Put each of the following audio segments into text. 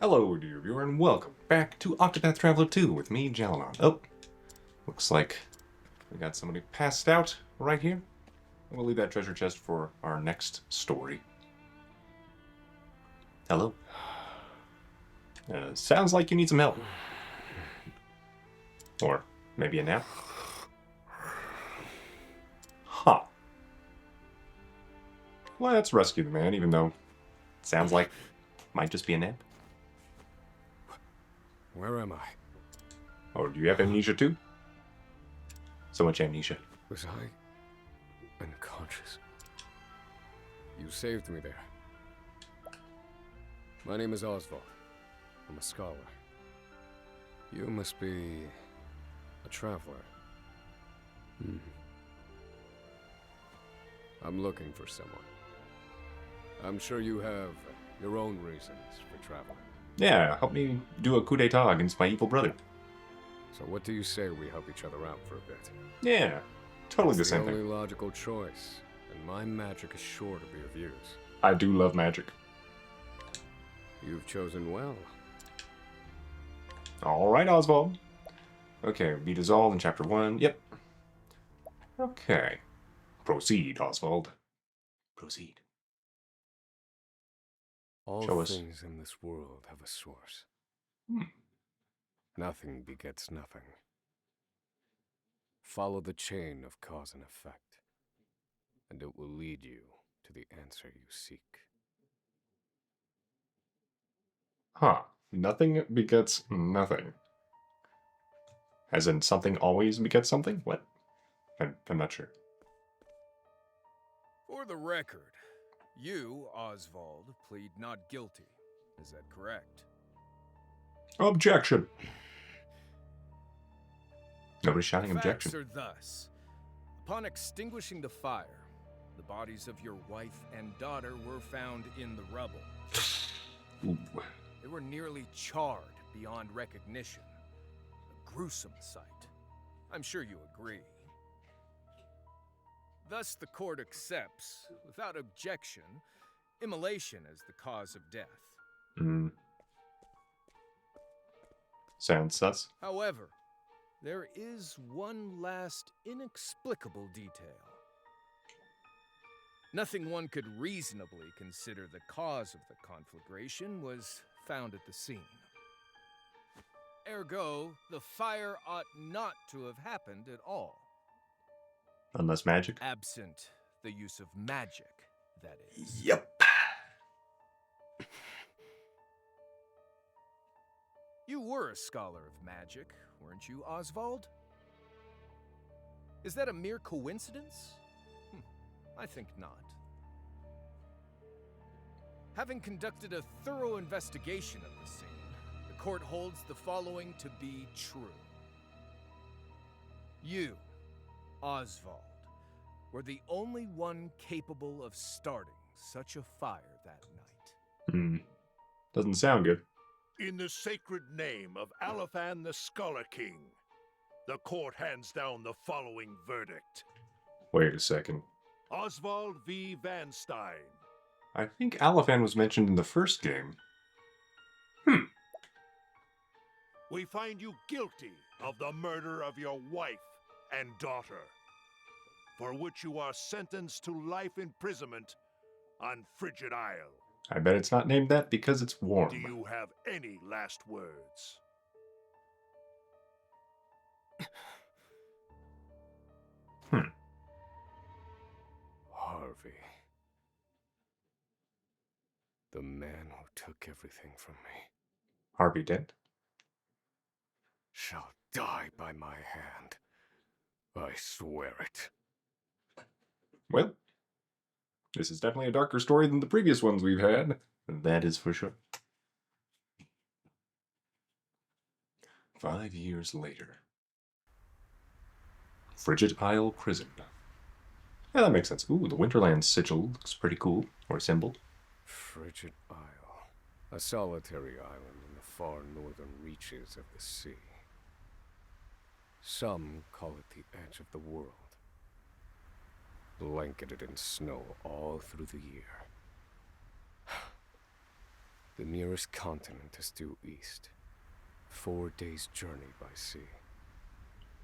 Hello, dear viewer, and welcome back to Octopath Traveler 2 with me, Jalanon. Oh, looks like we got somebody passed out right here. We'll leave that treasure chest for our next story. Hello. Sounds like you need some help. Or maybe a nap. Huh. Let's rescue the man, even though it sounds like might just be a nap. Where am I? Or do you have amnesia too? So much amnesia. Was I unconscious? You saved me there. My name is Osvald. I'm a scholar. You must be a traveler. I'm looking for someone. I'm sure you have your own reasons for traveling. Yeah, help me do a coup d'etat against my evil brother. So what do you say we help each other out for a bit? Yeah, totally the It's same the only thing. logical choice, and my magic is sure to be of use. I do love magic. You've chosen well. Alright, Osvald. Okay, be dissolved in chapter 1. Yep. Okay. Proceed, Osvald. Proceed. All Show us. things in this world have a source. Hmm. Nothing begets nothing. Follow the chain of cause and effect, and it will lead you to the answer you seek. Huh. Nothing begets nothing. As in, something always begets something? What? I'm not sure. For the record, you, Osvald, plead not guilty. Is that correct? Objection! Nobody's shouting Facts objection. are thus. Upon extinguishing the fire, the bodies of your wife and daughter were found in the rubble. Ooh. They were nearly charred beyond recognition. A gruesome sight. I'm sure you agree. Thus, the court accepts, without objection, immolation as the cause of death. Sounds sus. However, there is one last inexplicable detail. Nothing one could reasonably consider the cause of the conflagration was found at the scene. Ergo, the fire ought not to have happened at all. Unless magic? Absent the use of magic, that is. Yep. You were a scholar of magic, weren't you, Osvald? Is that a mere coincidence? I think not. Having conducted a thorough investigation of the scene, the court holds the following to be true. You, Osvald, were the only one capable of starting such a fire that night. Doesn't sound good. In the sacred name of Alafan the Scholar King, the court hands down the following verdict. Wait a second. Osvald v. Van Stein. I think Alafan was mentioned in the first game. We find you guilty of the murder of your wife and daughter, for which you are sentenced to life imprisonment on Frigid Isle. I bet it's not named that because it's warm. Do you have any last words? Harvey. The man who took everything from me Harvey Dent? shall die by my hand. I swear it. Well, this is definitely a darker story than the previous ones we've had. That is for sure. 5 years later. Frigid Isle Prison. Yeah, that makes sense. Ooh, the Winterland sigil looks pretty cool. Or symbol. Frigid Isle. A solitary island in the far northern reaches of the sea. Some call it the edge of the world. Blanketed in snow all through the year. The nearest continent is due east. 4 days' journey by sea.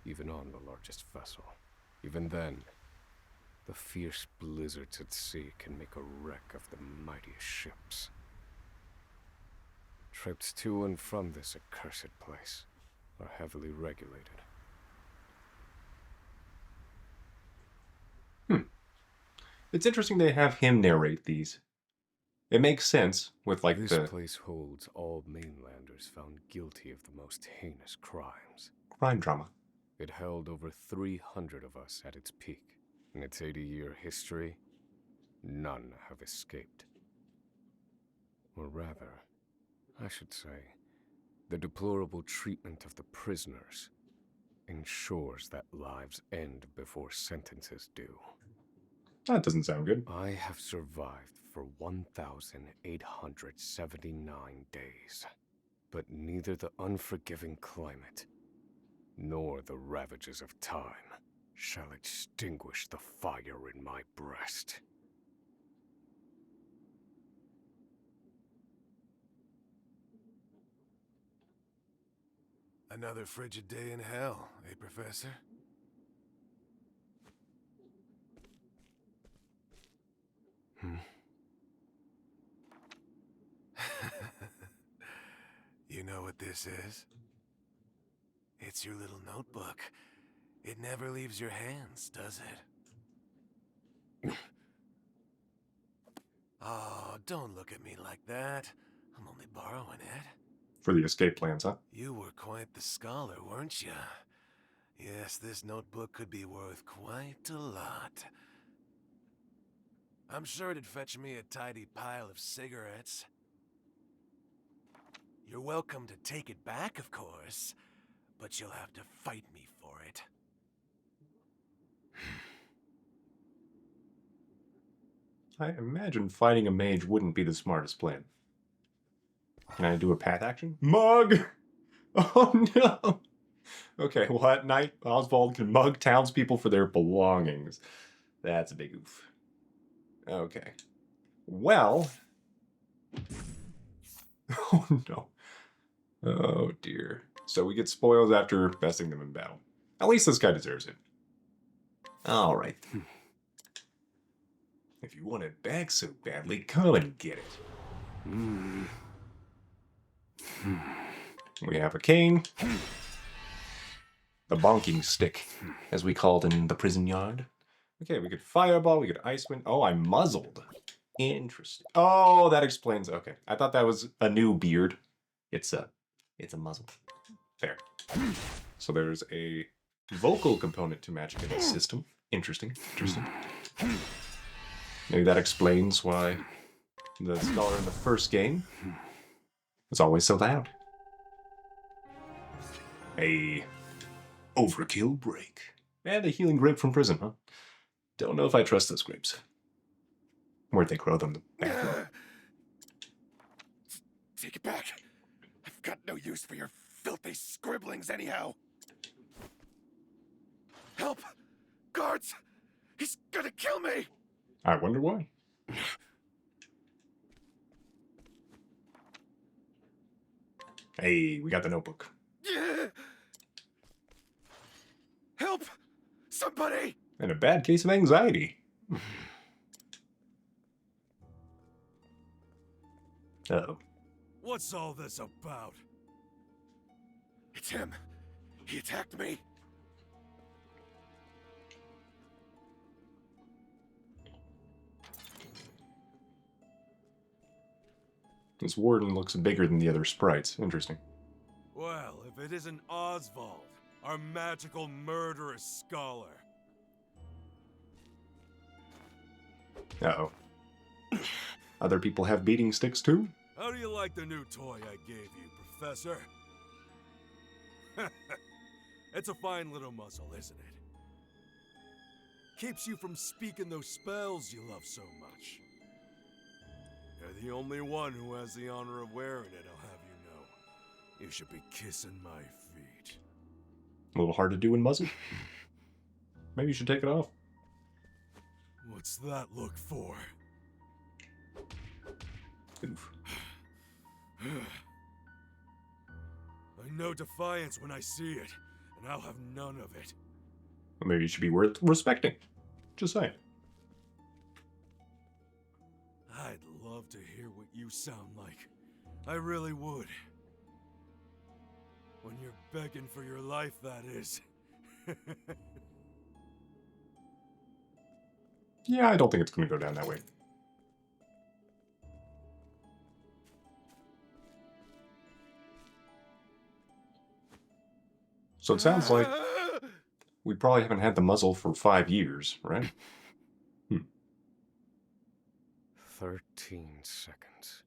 Even on the largest vessel. Even then, the fierce blizzards at sea can make a wreck of the mightiest ships. Trips to and from this accursed place are heavily regulated. It's interesting they have him narrate these. It makes sense with, like, This place holds all mainlanders found guilty of the most heinous crimes. crime drama. It held over 300 of us at its peak. In its 80-year history, none have escaped. Or rather, I should say, the deplorable treatment of the prisoners ensures that lives end before sentences do. That doesn't sound good. I have survived for 1,879 days, but neither the unforgiving climate nor the ravages of time shall extinguish the fire in my breast. Another frigid day in hell, eh, Professor? You know what this is? It's your little notebook. It never leaves your hands, does it? Oh, don't look at me like that. I'm only borrowing it. For the escape plans, huh? You were quite the scholar, weren't you? Yes, this notebook could be worth quite a lot. I'm sure it'd fetch me a tidy pile of cigarettes. You're welcome to take it back, of course, but you'll have to fight me for it. I imagine fighting a mage wouldn't be the smartest plan. Can I do a path action? Mug! Oh no! Okay, well at night, Osvald can mug townspeople for their belongings. That's a big oof. Okay. Well... Oh no. Oh dear. So we get spoils after besting them in battle. At least this guy deserves it. Alright. If you want it back so badly, come and get it. We have a cane. The bonking stick, as we called in the prison yard. Okay, we could fireball, we could ice wind. Oh, I'm muzzled. Interesting. Oh, that explains. Okay, I thought that was a new beard. It's a muzzle. Fair. So there's a vocal component to magic in this system. Interesting. Interesting. Maybe that explains why the scholar in the first game was always so loud. A overkill break. And a healing grape from prison, huh? Don't know if I trust those grapes. Where'd they grow them? The bathroom. Take it back. I've got no use for your filthy scribblings anyhow. Help! Guards! He's gonna kill me! I wonder why. Hey, we got the notebook. Help! Somebody! And a bad case of anxiety. Uh-oh. What's all this about? It's him. He attacked me. This warden looks bigger than the other sprites. Interesting. Well, if it isn't Osvald, our magical murderous scholar. Uh-oh. Other people have beating sticks too? How do you like the new toy I gave you, Professor? It's a fine little muzzle, isn't it? Keeps you from speaking those spells you love so much. You're the only one who has the honor of wearing it, I'll have you know. You should be kissing my feet. A little hard to do in muzzle? Maybe you should take it off. What's that look for? Oof. know defiance when I see it, and I'll have none of it. Well, maybe it should be worth respecting. Just saying. I'd love to hear what you sound like. I really would. When you're begging for your life, that is. Yeah, I don't think it's going to go down that way. So it sounds like we probably haven't had the muzzle for 5 years, right? 13 seconds.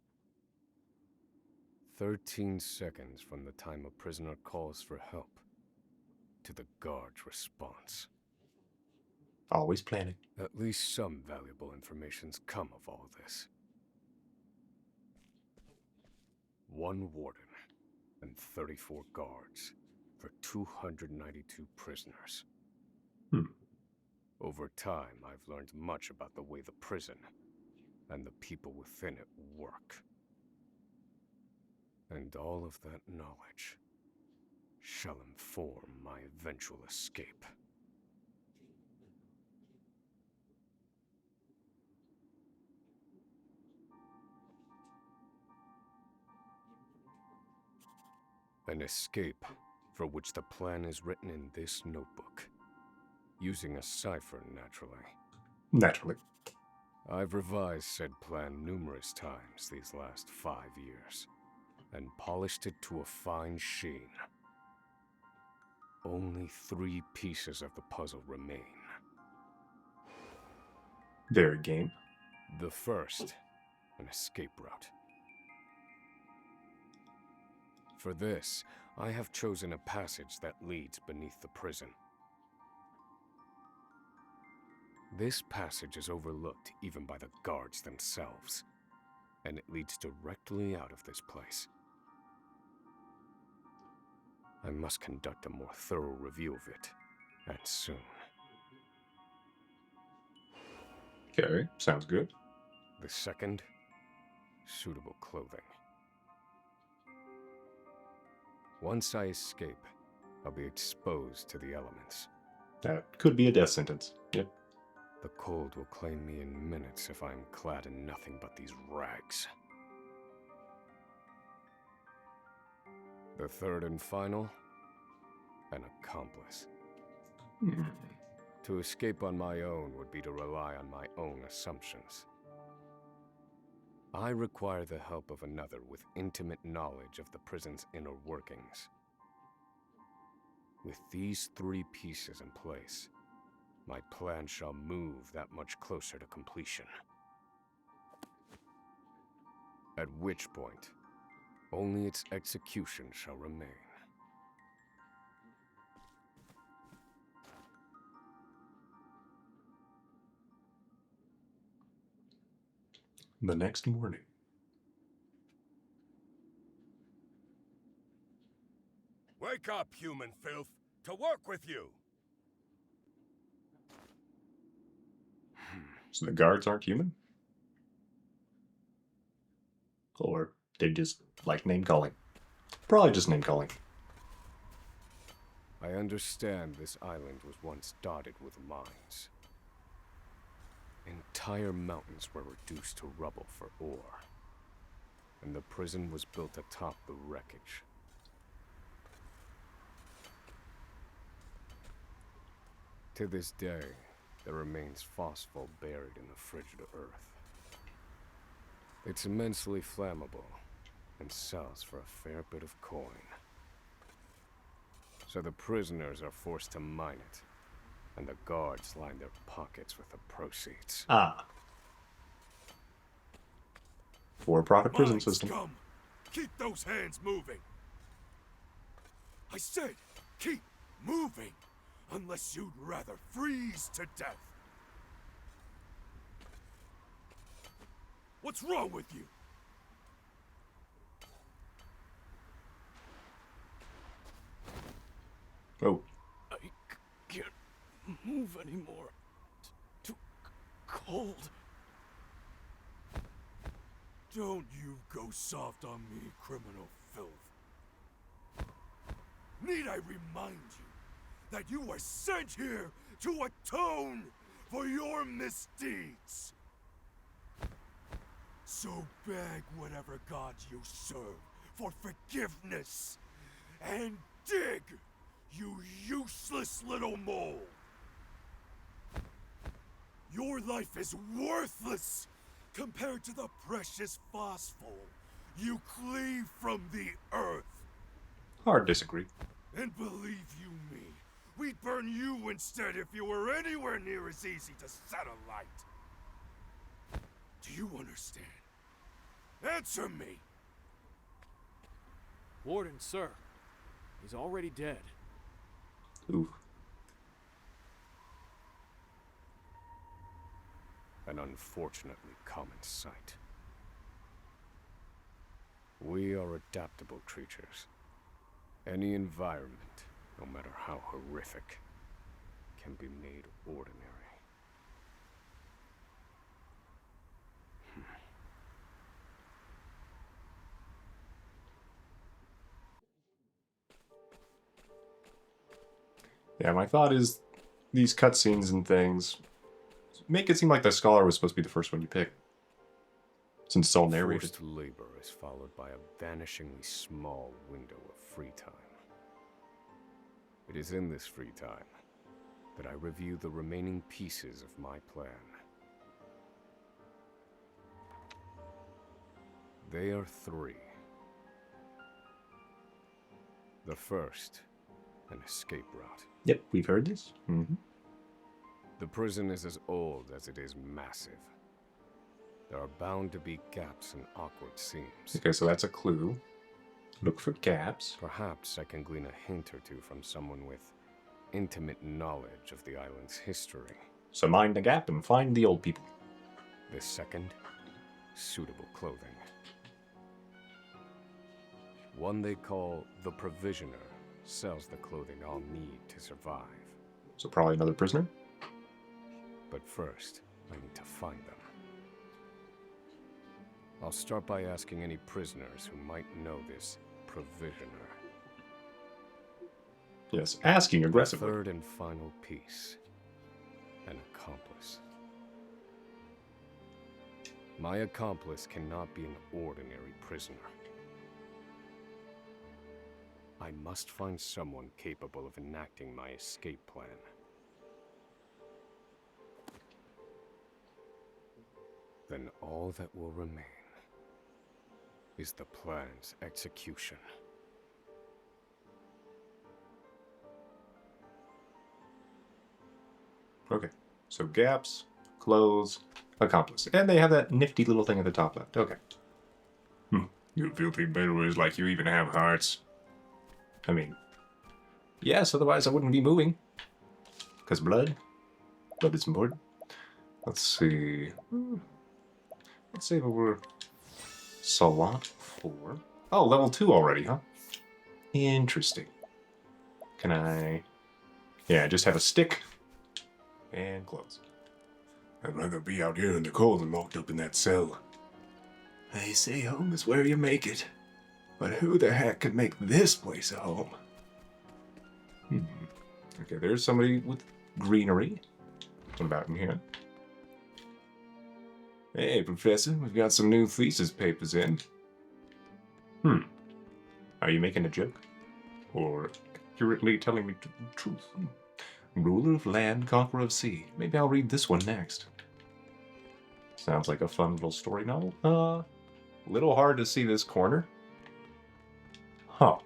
13 seconds from the time a prisoner calls for help to the guard's response. Always planning. At least some valuable information's come of all this. 1 warden and 34 guards for 292 prisoners. Over time, I've learned much about the way the prison and the people within it work. And all of that knowledge shall inform my eventual escape. An escape for which the plan is written in this notebook. Using a cipher, naturally. Naturally. I've revised said plan numerous times these last 5 years, and polished it to a fine sheen. Only 3 pieces of the puzzle remain. Very game. The first, an escape route. For this, I have chosen a passage that leads beneath the prison. This passage is overlooked even by the guards themselves, and it leads directly out of this place. I must conduct a more thorough review of it, and soon. Okay, sounds good. The second, suitable clothing. Once I escape, I'll be exposed to the elements. That could be a death sentence. Yep. The cold will claim me in minutes if I'm clad in nothing but these rags. The third and final, an accomplice. To escape on my own would be to rely on my own assumptions. I require the help of another with intimate knowledge of the prison's inner workings. With these 3 pieces in place, my plan shall move that much closer to completion. At which point, only its execution shall remain. The next morning. Wake up, human filth! To work with you! So the guards aren't human? Or they just like name calling? Probably just name calling. I understand this island was once dotted with mines. Entire mountains were reduced to rubble for ore, and the prison was built atop the wreckage. To this day, there remains phosphor buried in the frigid earth. It's immensely flammable and sells for a fair bit of coin. So the prisoners are forced to mine it, and the guards line their pockets with the proceeds. Ah. For-profit prison Mind system. scum! Keep those hands moving! I said, keep moving! Unless you'd rather freeze to death! What's wrong with you? Oh. I can't move anymore. Too cold. Don't you go soft on me, criminal filth. Need I remind you that you were sent here to atone for your misdeeds? So beg whatever gods you serve for forgiveness, and dig, you useless little mole! Your life is worthless compared to the precious phosphor you cleave from the earth. Hard disagree. And believe you me, we'd burn you instead if you were anywhere near as easy to set alight. Do you understand? Answer me! Warden, sir. He's already dead. Ooh. An unfortunately common sight. We are adaptable creatures. Any environment, no matter how horrific, can be made ordinary. Yeah, my thought is these cutscenes and things make it seem like the scholar was supposed to be the first one you pick. Since it's all narrated. Forced labor is followed by a vanishingly small window of free time. It is in this free time that I review the remaining pieces of my plan. They are three. The first, an escape route. Yep, we've heard this. Mm-hmm. The prison is as old as it is massive. There are bound to be gaps and awkward seams. Okay, so that's a clue. Look for gaps. Perhaps I can glean a hint or two from someone with intimate knowledge of the island's history. So mind the gap and find the old people. The second, suitable clothing. One they call the Provisioner sells the clothing I'll need to survive. So probably another prisoner? But first, I need to find them. I'll start by asking any prisoners who might know this Provisioner. Yes, asking aggressively. Third and final piece. An accomplice. My accomplice cannot be an ordinary prisoner. I must find someone capable of enacting my escape plan. Then all that will remain is the plan's execution. Okay, so gaps, clothes, accomplice. And they have that nifty little thing at the top left. Okay. You filthy murderers like you even have hearts. I mean, yes, otherwise I wouldn't be moving. Because blood is important. Let's see. Let's say that we're Salon 4. Oh, level 2 already, huh? Interesting. Can I... Yeah, just have a stick and clothes. I'd rather be out here in the cold than locked up in that cell. They say home is where you make it. But who the heck could make this place a home? Okay, there's somebody with greenery. What about in here? Hey, Professor, we've got some new thesis papers in. Are you making a joke? Or accurately telling me the truth? Ruler of land, conqueror of sea. Maybe I'll read this one next. Sounds like a fun little story novel. Little hard to see this corner. Huh.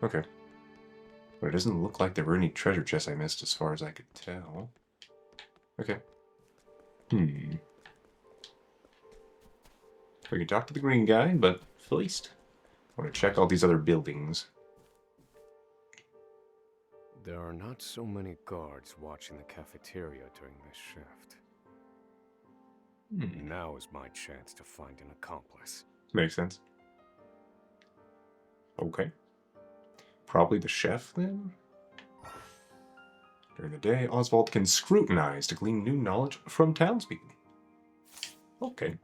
Okay. But it doesn't look like there were any treasure chests I missed as far as I could tell. Okay. We can talk to the green guy, but first, I want to check all these other buildings. There are not so many guards watching the cafeteria during this shift. Now is my chance to find an accomplice. Makes sense. Okay. Probably the chef, then? During the day, Osvald can scrutinize to glean new knowledge from townspeople. Okay.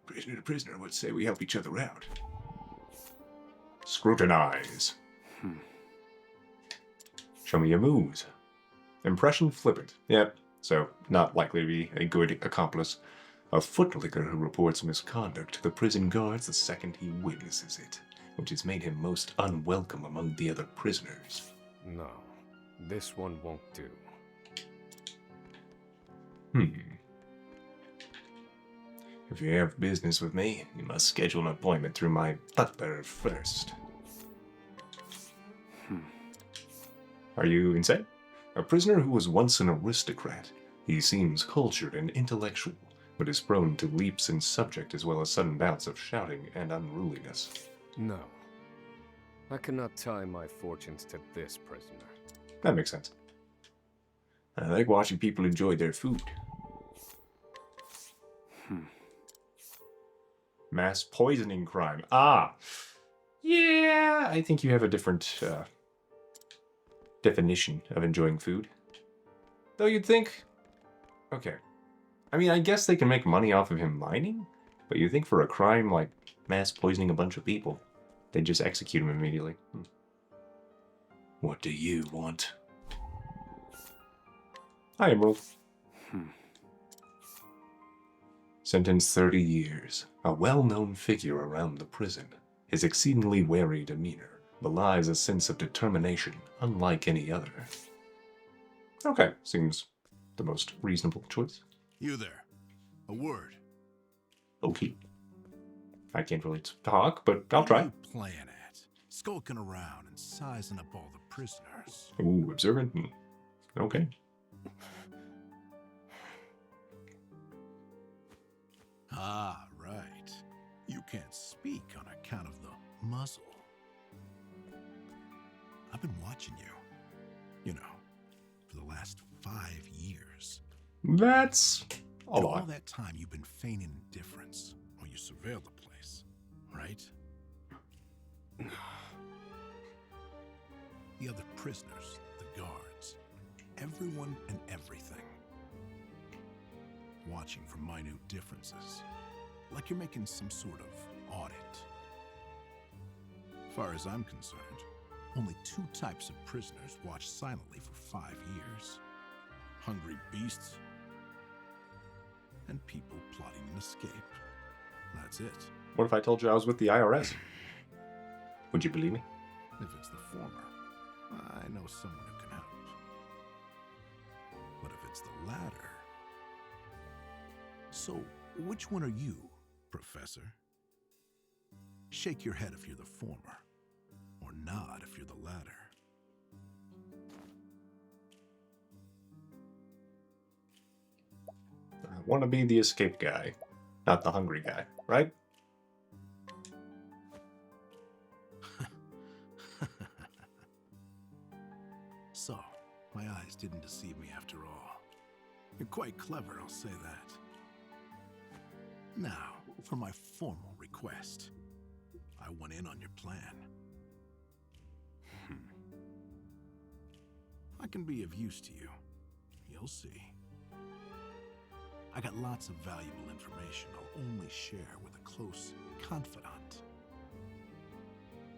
Prisoner to prisoner, let's say we help each other out. Scrutinize. Show me your moves. Impression flippant. Yep, so not likely to be a good accomplice. A footlicker who reports misconduct to the prison guards the second he witnesses it, which has made him most unwelcome among the other prisoners. No, this one won't do. If you have business with me, you must schedule an appointment through my butler first. Are you insane? A prisoner who was once an aristocrat. He seems cultured and intellectual, but is prone to leaps in subject as well as sudden bouts of shouting and unruliness. No. I cannot tie my fortunes to this prisoner. That makes sense. I like watching people enjoy their food. Mass poisoning crime. Ah! Yeah, I think you have a different definition of enjoying food. Though you'd think... Okay. I mean, I guess they can make money off of him mining, but you think for a crime like mass poisoning a bunch of people, they just execute him immediately. What do you want? Hi, Emerald. Sentenced 30 years. A well-known figure around the prison. His exceedingly wary demeanor belies a sense of determination unlike any other. Okay, seems the most reasonable choice. You there. A word. Okay. I can't really talk, but I'll try. What are you playing at? Skulking around and sizing up all the prisoners. Ooh, observant. Okay. Ah, right. You can't speak on account of the muzzle. I've been watching you. You know, for the last 5 years. That's a And lot. all that time you've been feigning indifference while you surveil the place, right? The other prisoners, the guards, everyone and everything. Watching for minute differences, like you're making some sort of audit. As far as I'm concerned, only 2 types of prisoners watch silently for 5 years. Hungry beasts and people plotting an escape. That's it. What if I told you I was with the IRS? Would you believe me? If it's the former, I know someone who can help. But if it's the latter... So, which one are you, Professor? Shake your head if you're the former, or nod if you're the latter. I want to be the escape guy, not the hungry guy, right? So, my eyes didn't deceive me after all. You're quite clever, I'll say that. Now, for my formal request. I went in on your plan. I can be of use to you. You'll see. I got lots of valuable information I'll only share with a close confidant.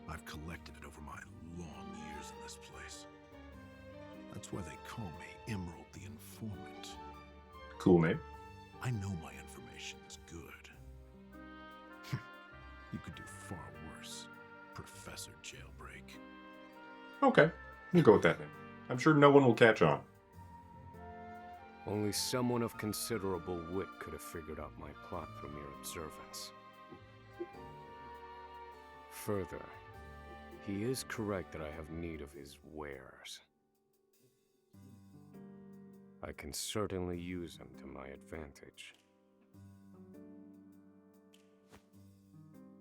I've collected it over my long years in this place. That's why they call me Emerald the Informant. Cool name. I know my information is good. You could do far worse, Professor Jailbreak. Okay, we'll go with that name. I'm sure no one will catch on. Only someone of considerable wit could have figured out my plot from mere observance. Further, he is correct that I have need of his wares. I can certainly use them to my advantage.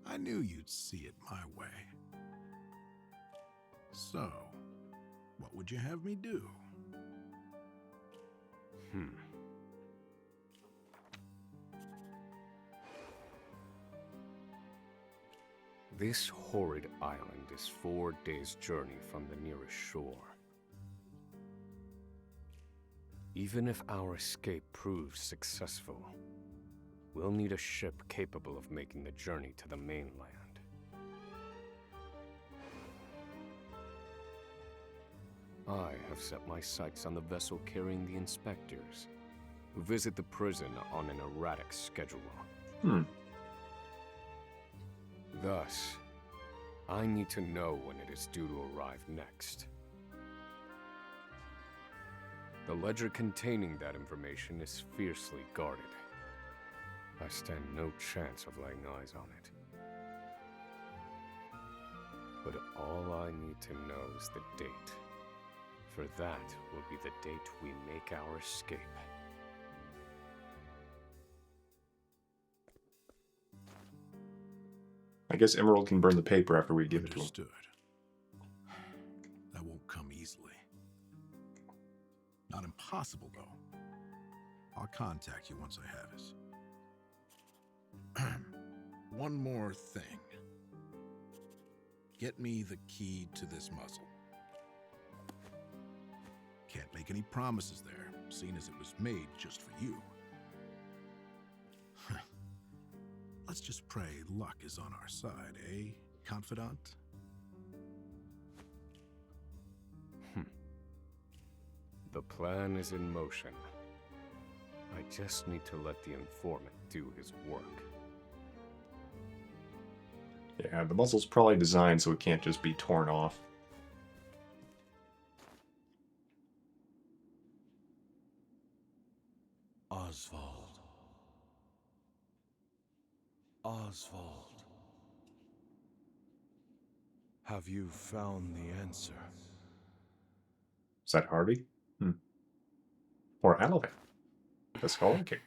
I knew you'd see it my way. So, what would you have me do? This horrid island is 4 days' journey from the nearest shore. Even if our escape proves successful, we'll need a ship capable of making the journey to the mainland. I have set my sights on the vessel carrying the inspectors, who visit the prison on an erratic schedule. Thus, I need to know when it is due to arrive next. The ledger containing that information is fiercely guarded. I stand no chance of laying eyes on it. But all I need to know is the date. For that will be the date we make our escape. I guess Emerald can burn the paper after we give it to him. Understood. That won't come easily. Not impossible, though. I'll contact you once I have it. One more thing. Get me the key to this muzzle. Can't make any promises there, seeing as it was made just for you. Let's just pray luck is on our side, eh, confidant? The plan is in motion. I just need to let the informant do his work. Yeah, the muzzle's probably designed so it can't just be torn off. Osvald. Osvald. Have you found the answer? Is that Harvey? Or Alvin? The Skull King.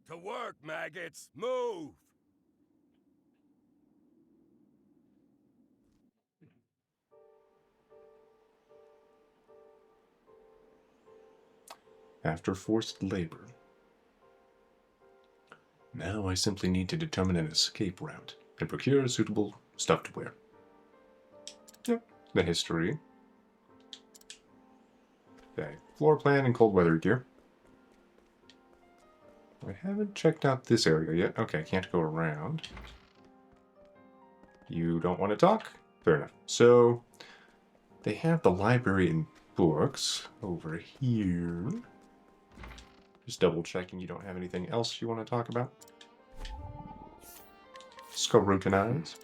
To work, maggots! Move! After forced labor. Now I simply need to determine an escape route and procure suitable stuff to wear. Yep, the history. Okay, floor plan and cold weather gear. I haven't checked out this area yet. Okay, can't go around. You don't want to talk? Fair enough. So, they have the library and books over here. Just double checking you don't have anything else you want to talk about. Scrutinize.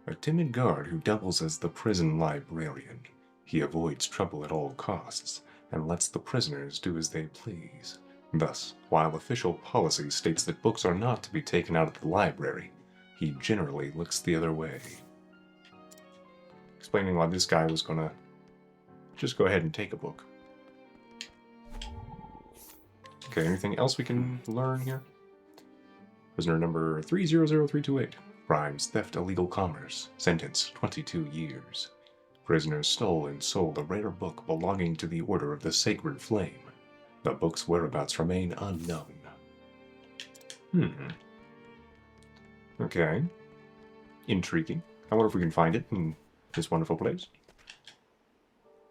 A timid guard who doubles as the prison librarian. He avoids trouble at all costs and lets the prisoners do as they please. Thus, while official policy states that books are not to be taken out of the library, he generally looks the other way. Explaining why this guy was gonna just go ahead and take a book. Okay, anything else we can learn here? Prisoner number 300328. Crimes, theft, illegal commerce. Sentence, 22 years. Prisoner stole and sold a rare book belonging to the Order of the Sacred Flame. The book's whereabouts remain unknown. Okay. Intriguing. I wonder if we can find it in this wonderful place.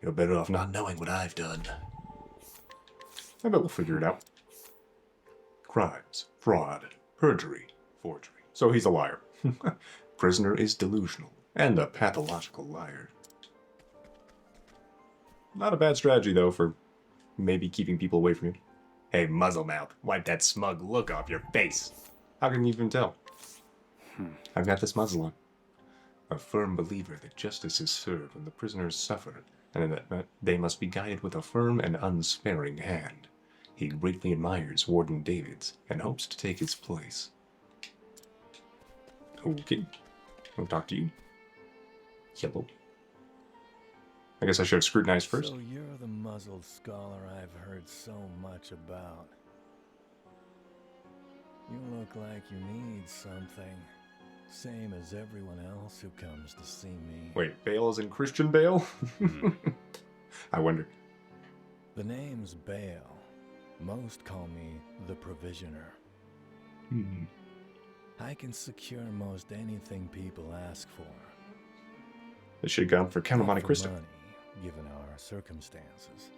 You're better off not knowing what I've done. I bet we'll figure it out. Crimes, fraud, perjury, forgery. So he's a liar. Prisoner is delusional and a pathological liar. Not a bad strategy, though, for maybe keeping people away from you. Hey, muzzle mouth, wipe that smug look off your face. How can you even tell? I've got this muzzle on. A firm believer that justice is served when the prisoners suffer, and that they must be guided with a firm and unsparing hand. He greatly admires Warden Davids and hopes to take his place. Okay, I'll talk to you. Yellow. I guess I should have scrutinized first. So you're the muzzled scholar I've heard so much about. You look like you need something. Same as everyone else who comes to see me. Wait, Bale is in Christian Bale? I wonder. The name's Bale. Most call me the Provisioner. I can secure most anything people ask for. They should have gone for Count of Not Monte for Cristo. money, given our circumstances.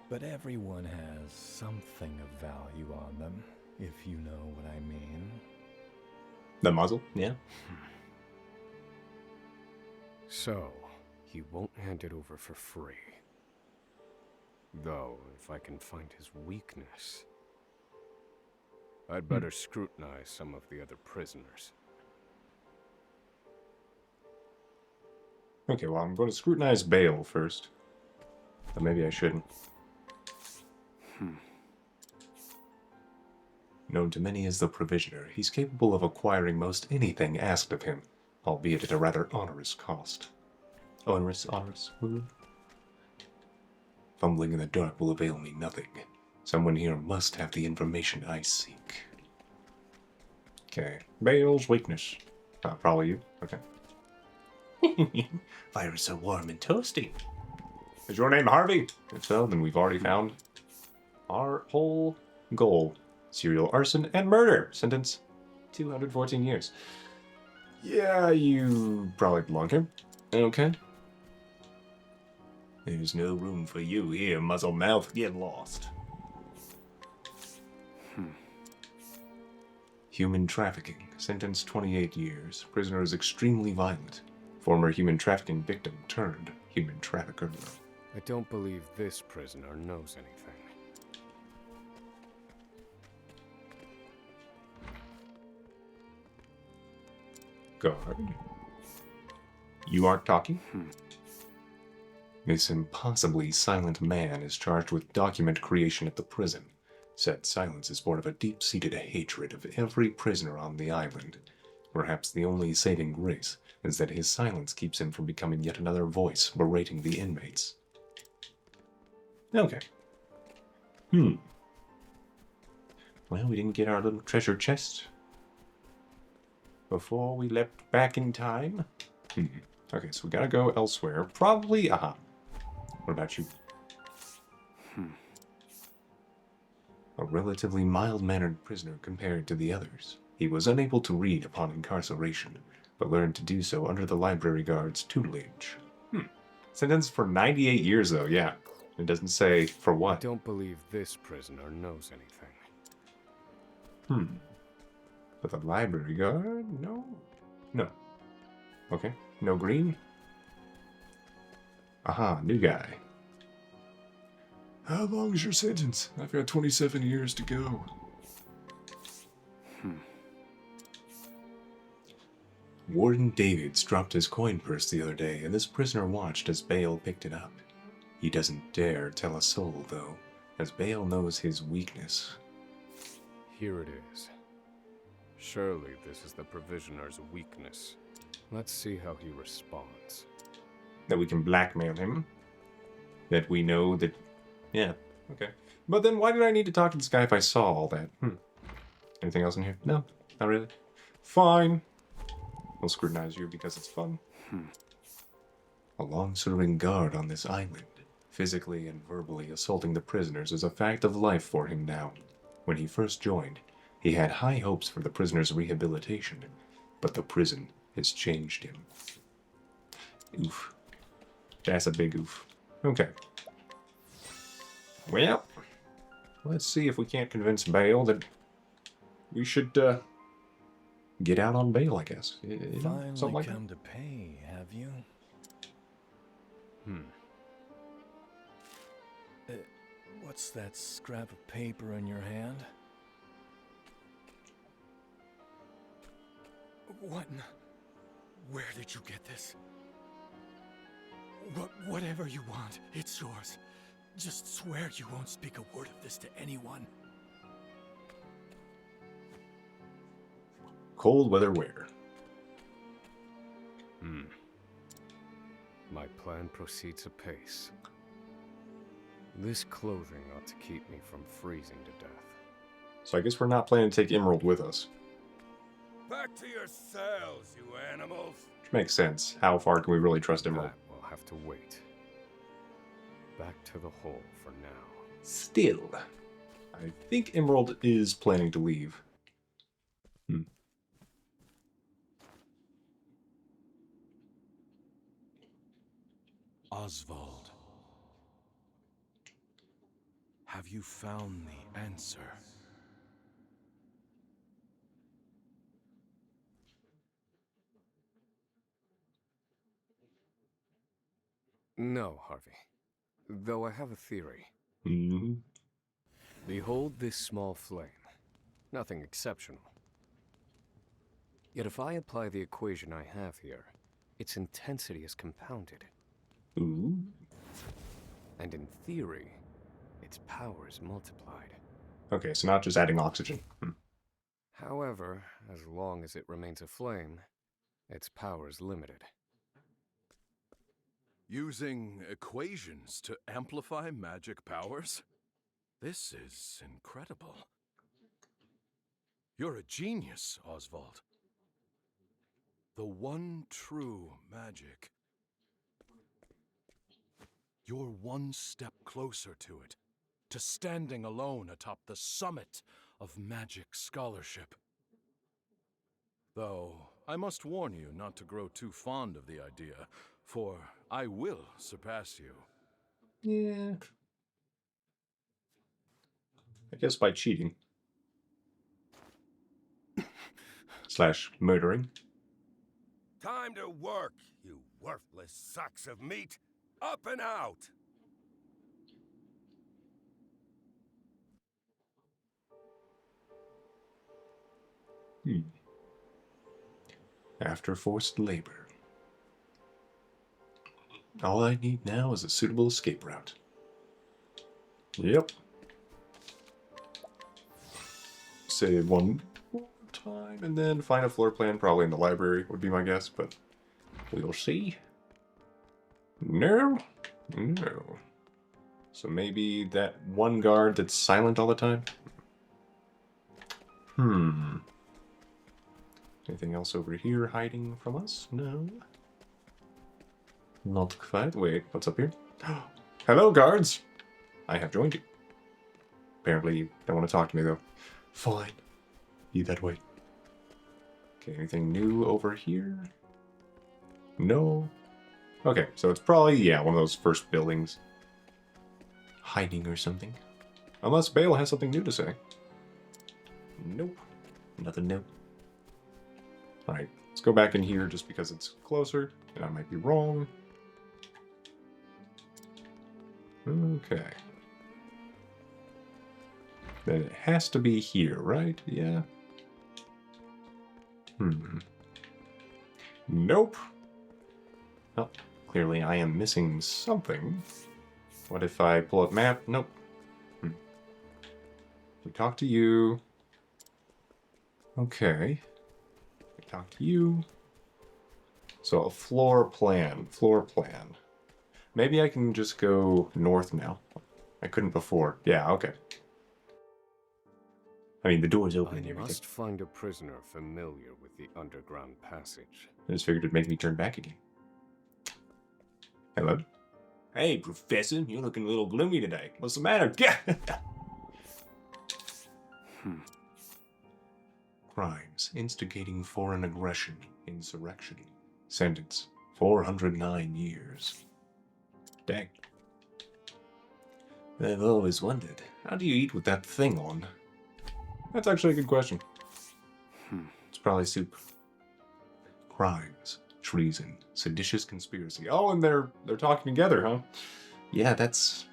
But everyone has something of value on them, if you know what I mean. The muzzle? Yeah. So, he won't hand it over for free. Though, if I can find his weakness, I'd better scrutinize some of the other prisoners. Okay, well, I'm going to scrutinize Bale first. But maybe I shouldn't. Known to many as the Provisioner, he's capable of acquiring most anything asked of him, albeit at a rather onerous cost. Onerous? Ooh. Fumbling in the dark will avail me nothing. Someone here must have the information I seek. Okay. Bale's weakness. Probably you. Okay. Fire is so warm and toasty. Is your name Harvey? If so, then we've already found our whole goal. Serial arson and murder. Sentence 214 years. Yeah, you probably belong here. Okay. There's no room for you here, muzzle mouth. Get lost. Human trafficking. Sentence 28 years. Prisoner is extremely violent. Former human trafficking victim turned human trafficker. I don't believe this prisoner knows anything. Guard. You aren't talking? This impossibly silent man is charged with document creation at the prison. Said silence is born of a deep-seated hatred of every prisoner on the island. Perhaps the only saving grace is that his silence keeps him from becoming yet another voice berating the inmates. Okay. Well, we didn't get our little treasure chest before we leapt back in time. Okay, so we gotta go elsewhere. Probably, What about you? A relatively mild-mannered prisoner compared to the others. He was unable to read upon incarceration, but learned to do so under the library guard's tutelage. Sentenced for 98 years, though, yeah. It doesn't say for I what. don't believe this prisoner knows anything. But the library guard? No. No. Okay. No green? Aha, new guy. How long is your sentence? I've got 27 years to go. Warden Davids dropped his coin purse the other day, and this prisoner watched as Bale picked it up. He doesn't dare tell a soul, though, as Bale knows his weakness. Here it is. Surely this is the Provisioner's weakness. Let's see how he responds. That we can blackmail him. That we know that... Yeah, okay. But then why did I need to talk to this guy if I saw all that? Anything else in here? No, not really. Fine. We'll scrutinize you because it's fun. A long-serving guard on this island, physically and verbally assaulting the prisoners is a fact of life for him now. When he first joined, he had high hopes for the prisoner's rehabilitation, but the prison has changed him. Oof. That's a big oof. Okay. Well, let's see if we can't convince Bale that we should, get out on bail, I guess. Finally Something like come to pay, have you? What's that scrap of paper in your hand? What? Where did you get this? Whatever you want, it's yours. Just swear you won't speak a word of this to anyone. Cold weather wear. My plan proceeds apace. This clothing ought to keep me from freezing to death. So I guess we're not planning to take Emerald with us. Back to your cells, you animals! Which makes sense. How far can we really trust Emerald? That will have to wait. Back to the hole for now. Still, I think Emerald is planning to leave. Osvald, have you found the answer? No, Harvey. Though I have a theory. Mm-hmm. Behold this small flame. Nothing exceptional. Yet if I apply the equation I have here, its intensity is compounded. Ooh. And in theory, its power is multiplied. Okay, so not just adding oxygen. However, as long as it remains a flame, its power is limited. Using equations to amplify magic powers? This is incredible. You're a genius, Osvald. The one true magic. You're one step closer to it, to standing alone atop the summit of magic scholarship. Though, I must warn you not to grow too fond of the idea, for I will surpass you. Yeah. I guess by cheating. Slash murdering. Time to work, you worthless sacks of meat! Up and out! After forced labor. All I need now is a suitable escape route. Yep. Save one more time and then find a floor plan, probably in the library would be my guess, but we'll see. No. No. So maybe that one guard that's silent all the time? Anything else over here hiding from us? No. Not quite. Wait, what's up here? Hello, guards! I have joined you. Apparently you don't want to talk to me, though. Fine. Be that way. Okay, anything new over here? No. Okay, so it's probably, yeah, one of those first buildings. Hiding or something. Unless Bale has something new to say. Nope. Nothing new. Alright, let's go back in here just because it's closer, and I might be wrong. Okay. Then it has to be here, right? Yeah. Nope. Oh, clearly I am missing something. What if I pull up map? Nope. We talk to you. Okay. We talk to you. So a floor plan. Floor plan. Maybe I can just go north now. I couldn't before. Yeah, okay. I mean, the door's open and I everything. must find a prisoner familiar with the underground passage. I just figured it'd make me turn back again. Hello? Hey, Professor, you're looking a little gloomy today. What's the matter? Crimes instigating foreign aggression, insurrection. Sentence 409 years. Dang. I've always wondered, how do you eat with that thing on? That's actually a good question. It's probably soup. Crimes, treason, seditious conspiracy. Oh, and they're talking together, huh? Yeah, that's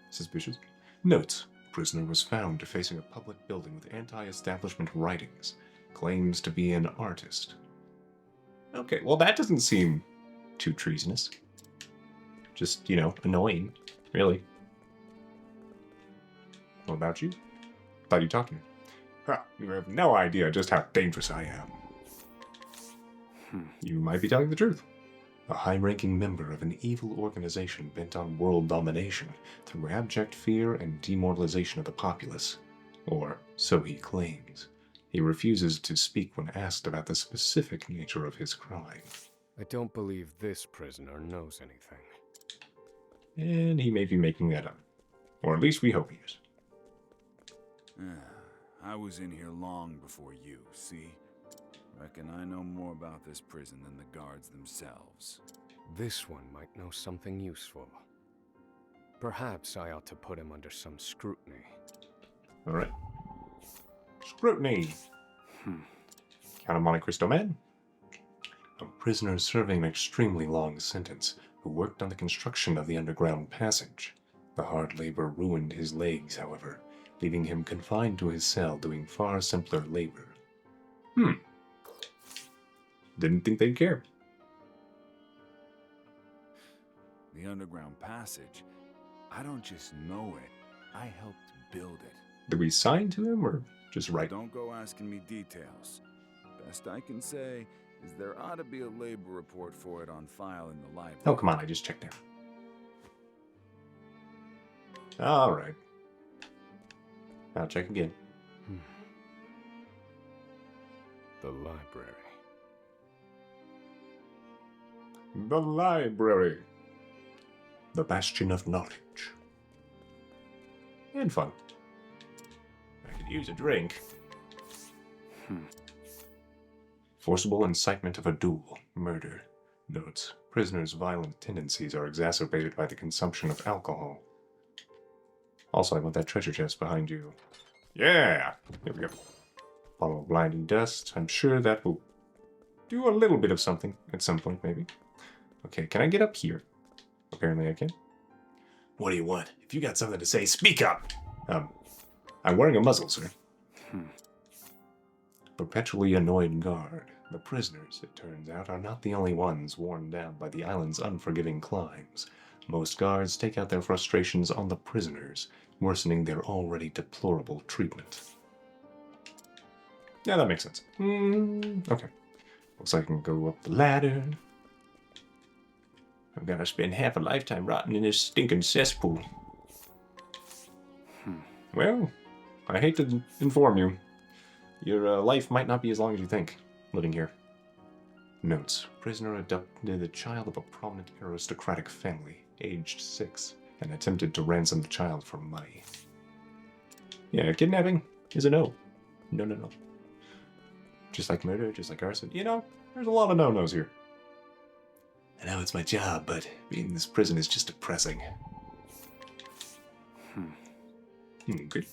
suspicious. Notes. Prisoner was found facing a public building with anti-establishment writings. Claims to be an artist. Okay, well that doesn't seem too treasonous. Just, you know, annoying, really. What about you? Thought you talked to me. Ha, you have no idea just how dangerous I am. You might be telling the truth. A high-ranking member of an evil organization bent on world domination through abject fear and demoralization of the populace. Or so he claims. He refuses to speak when asked about the specific nature of his crime. I don't believe this prisoner knows anything. And he may be making that up. Or at least we hope he is. I was in here long before you, see? Reckon I know more about this prison than the guards themselves. This one might know something useful. Perhaps I ought to put him under some scrutiny. Alright. Scrutiny! Count of Monte Cristo Man? A prisoner serving an extremely long sentence who worked on the construction of the underground passage. The hard labor ruined his legs, however, leaving him confined to his cell doing far simpler labor. Didn't think they'd care. The underground passage. I don't just know it. I helped build it. Did we sign to him or just write? Don't go asking me details. Best I can say is there ought to be a labor report for it on file in the library. Oh, come on, I just checked there. All right. I'll check again. The library. The library. The bastion of knowledge. And fun. I could use a drink. Forcible incitement of a duel. Murder. Notes. Prisoners' violent tendencies are exacerbated by the consumption of alcohol. Also, I want that treasure chest behind you. Yeah! Here we go. Follow blinding dust. I'm sure that will do a little bit of something at some point, maybe. Okay, can I get up here? Apparently I can. What do you want? If you got something to say, speak up! I'm wearing a muzzle, sir. Perpetually annoyed guard. The prisoners, it turns out, are not the only ones worn down by the island's unforgiving climes. Most guards take out their frustrations on the prisoners, worsening their already deplorable treatment. Yeah, that makes sense. Okay. Looks like I can go up the ladder. I'm gonna spend half a lifetime rotting in this stinking cesspool. Well, I hate to inform you. Your life might not be as long as you think, living here. Notes. Prisoner adopted the child of a prominent aristocratic family, aged 6, and attempted to ransom the child for money. Yeah, kidnapping is a no. No. Just like murder, just like arson. You know, there's a lot of no-nos here. I know it's my job, but being in this prison is just depressing. Good.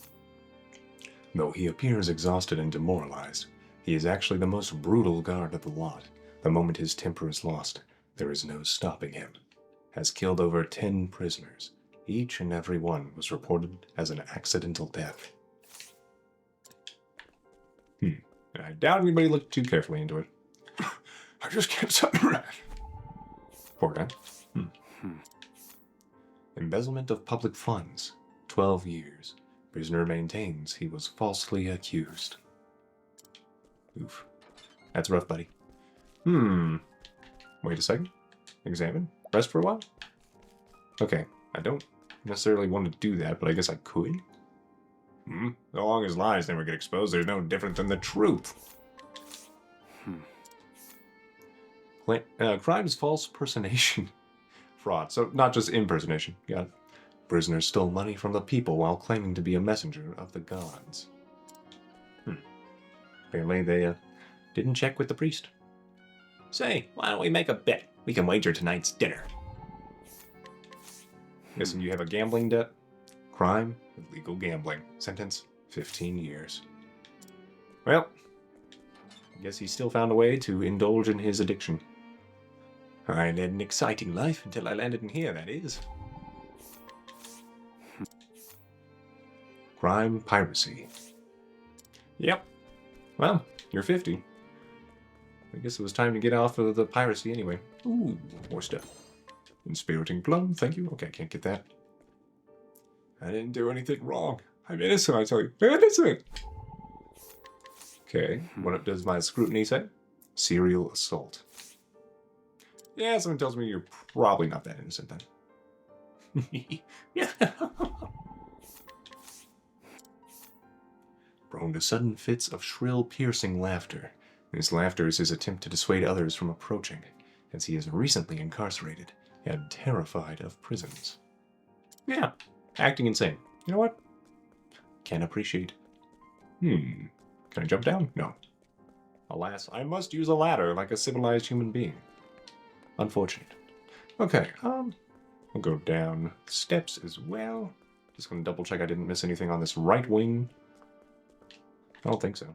Though he appears exhausted and demoralized, he is actually the most brutal guard of the lot. The moment his temper is lost, there is no stopping him. Has killed over 10 prisoners. Each and every one was reported as an accidental death. I doubt anybody looked too carefully into it. I just can't something. Poor guy. Embezzlement of public funds. 12 years. Prisoner maintains he was falsely accused. Oof. That's rough, buddy. Wait a second. Examine. Rest for a while? Okay. I don't necessarily want to do that, but I guess I could. So long as lies never get exposed, they're no different than the truth. Crime is false personation. Fraud. So not just impersonation. Got it. Prisoners stole money from the people while claiming to be a messenger of the gods. Apparently they didn't check with the priest. Say, why don't we make a bet? We can wager tonight's dinner. Guessing you have a gambling debt? Crime, illegal gambling. Sentence, 15 years. Well, I guess he still found a way to indulge in his addiction. I led an exciting life until I landed in here, that is. Crime, piracy. Yep. Well, you're 50. I guess it was time to get off of the piracy anyway. Ooh, more stuff. Inspiriting plum, thank you. Okay, I can't get that. I didn't do anything wrong. I'm innocent, I tell you. I'm innocent! Okay, what does my scrutiny say? Serial assault. Yeah, someone tells me you're probably not that innocent then. Yeah. Prone to sudden fits of shrill, piercing laughter. This laughter is his attempt to dissuade others from approaching, as he is recently incarcerated and terrified of prisons. Yeah, acting insane. You know what? Can appreciate. Can I jump down? No. Alas, I must use a ladder like a civilized human being. Unfortunate. Okay, I'll go down steps as well. Just gonna double check I didn't miss anything on this right wing. I don't think so.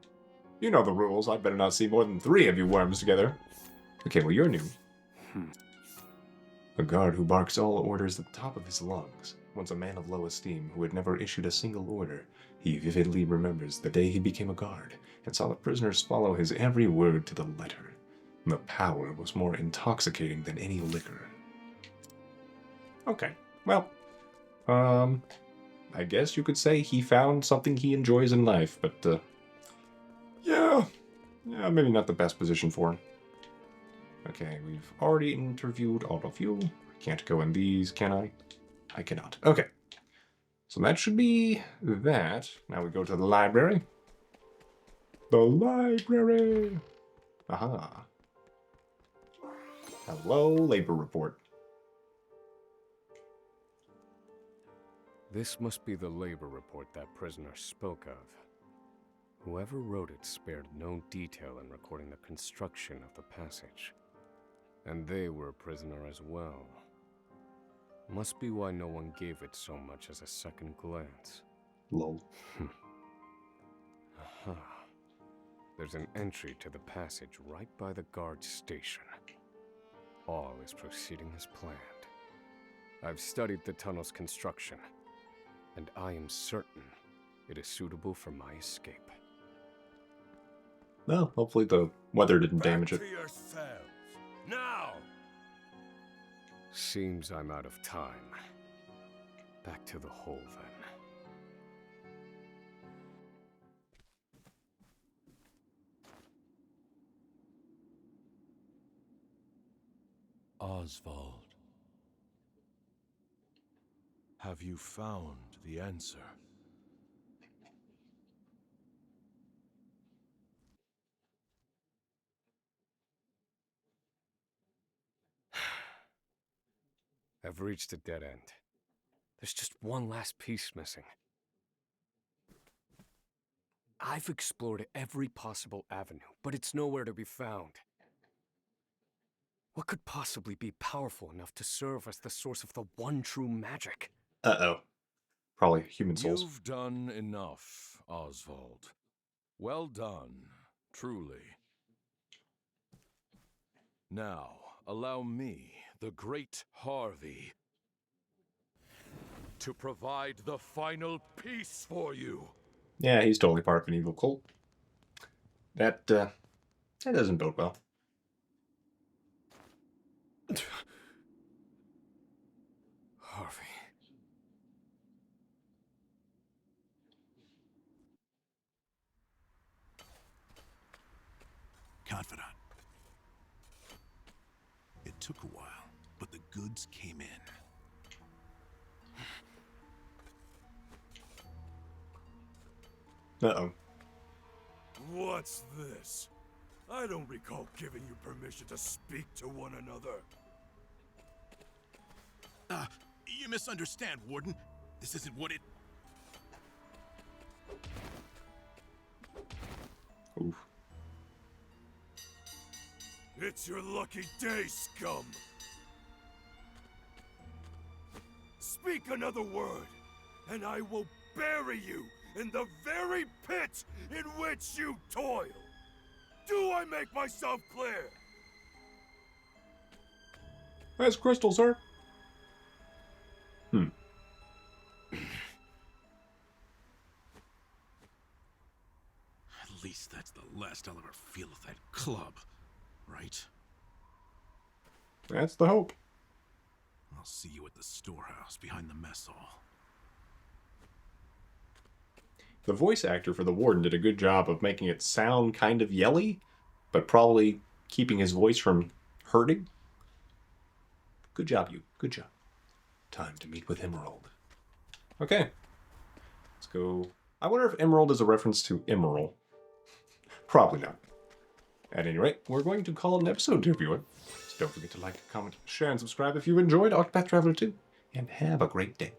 You know the rules. I'd better not see more than 3 of you worms together. Okay, well, you're new. A guard who barks all orders at the top of his lungs. Once a man of low esteem who had never issued a single order, he vividly remembers the day he became a guard and saw the prisoners follow his every word to the letter. The power was more intoxicating than any liquor. Okay, well, I guess you could say he found something he enjoys in life, but, yeah, maybe not the best position for him. Okay, we've already interviewed all of you. Can't go in these, can I? I cannot. Okay. So that should be that. Now we go to the library. The library! Aha. Hello, labor report. This must be the labor report that prisoner spoke of. Whoever wrote it spared no detail in recording the construction of the passage. And they were a prisoner as well. Must be why no one gave it so much as a second glance. Lol. Aha. There's an entry to the passage right by the guard station. All is proceeding as planned. I've studied the tunnel's construction, and I am certain it is suitable for my escape. Well, hopefully the weather didn't damage it. Back to your cells. Now! Seems I'm out of time. Back to the hole, then. Osvald. Have you found the answer? I've reached a dead end. There's just one last piece missing. I've explored every possible avenue, but it's nowhere to be found. What could possibly be powerful enough to serve as the source of the one true magic? Uh-oh. Probably human souls. You've done enough, Osvald. Well done, truly. Now, allow me, the great Harvey, to provide the final piece for you. Yeah, he's totally part of an evil cult. That doesn't bode well. Harvey. Confidant. It took a while, but the goods came in. Uh-oh. What's this? I don't recall giving you permission to speak to one another. You misunderstand, Warden. This isn't what it... Oof. It's your lucky day, scum! Speak another word, and I will bury you in the very pit in which you toil! Do I make myself clear? That's crystal, sir. At least that's the last I'll ever feel of that club, right? That's the hope. I'll see you at the storehouse behind the mess hall. The voice actor for the Warden did a good job of making it sound kind of yelly, but probably keeping his voice from hurting. Good job, you. Good job. Time to meet with Emerald. Okay. Let's go. I wonder if Emerald is a reference to Emerald. Probably not. At any rate, we're going to call it an episode to review it. So don't forget to like, comment, share, and subscribe if you enjoyed Octopath Traveler 2. And have a great day.